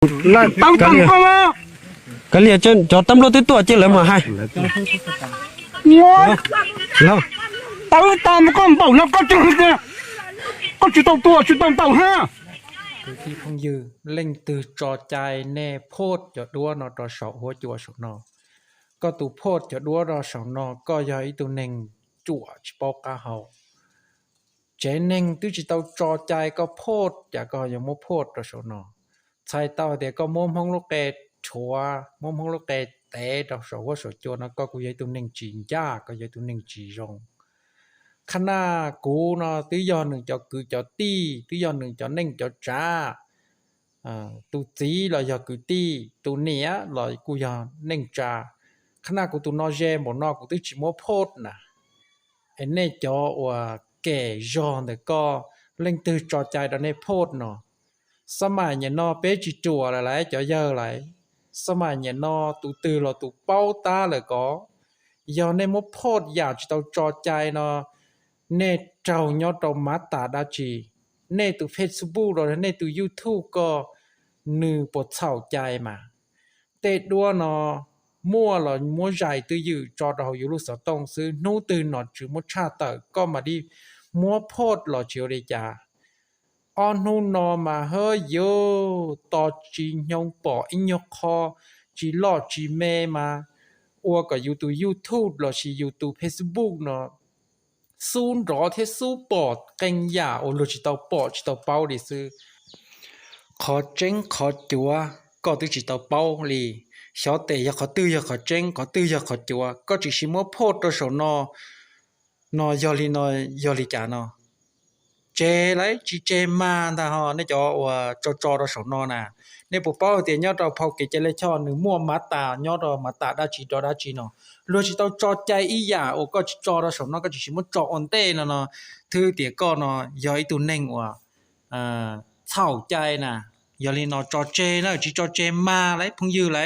là tao tao không á cái liệt chân cho tâm lô tới tuổi chứ lấy mà hay nhớ lâu tao tao mà con bảo nó có chừng kìa có chữ tao tua chữ tao ha คือที่พงยือเล่งตือจอใจแน่โพดจะดัวนอตอสอหัวจัวสนอก็ตูโพดจะดัวรอสนอก็ย้อยตูเน่งจั่วชิปอกาเฮาเจเน่งตือจิตาจอใจก็โพดอย่าก็ยังโมโพดรอสนอใช่เต้าเดี๋ยวก็มุมห้องลูกเกดชัวมุมห้องลูกเกดแต่ดอกสอหัวสจัวนะก็กูย้อยตูเน่งจีนยากก็ย้อยตูเน่งจีรงขณะกูเนาะตื้อยอนหนึ่งจะคือจะตีตื้อยอนหนึ่งจะเน่งจะจ้าตูจีเราอยากคือตีตูเนี้ยเรากูอยากเน่งจ้าขณะกูตูนอเจมบนนอกกูตื้อจิโมโพดนะไอ้เน่จอว่าแก่ยอนแต่ก็เล่งตื้อจอใจตอนในโพดเนาะสมัยเนี่ยนอเป๊จิจัวอะไรจะเยอะอะไรสมัยเนี่ยนอตูตือเราตูเป้าตาเลยก็ยอนในโมโพดอยากจะต้องจอใจเนาะเน่เจ้าญอตอมาตาดาจีเน่ตูเฟซบุ๊กเราเน่ตูยูทูบก็นือปวดเศร้าใจมาเตะดัวนอมั่วหรอมั่วใจตัวอยู่จอเราอยู่รู้สต้องซื้อนู้ตื่นหนอจือมุชาเตอก็มาดีมัวโพดหรอเชียวเรจาออนนู้นอมาเฮ้ยโยต่อจียงปออินยคอจีลอจีเมมาอัวก็อยู่ตัวยูทูบหรอชีอยู่ตัวเฟซบุ๊กเนาะซูนรอเทซูปอดเก่งยาโอโลจิตาปอดจิตาเป้าดิซื้อขอเจ้งขอจัวก็ตื้อจิตาเป้าลีชอเตยขอตื้อยขอเจ้งขอตื้อยขอจัวก็จิชิมัวโพดตัวสนอนอยอลีนอยอลีจานอเจไรจีเจมาตาฮอในจอว่าจอตัวสนอน่ะในปุ๊บเป้าเตียนยอดเราพอเกจเลชอหนึ่งมั่วมาตายอดเรามาตาดาจีดอดาจีเนาะรู้จิตาจอใจอีหยาโอก็จอเราสนอก็จิชิมัวจอออนเต้เนาะถือเตียก็เนาะยอยตัวเน่งว่าเศร้าใจน่ะยอลีนอจอเจนะจีจอเจมาไรพงยือไร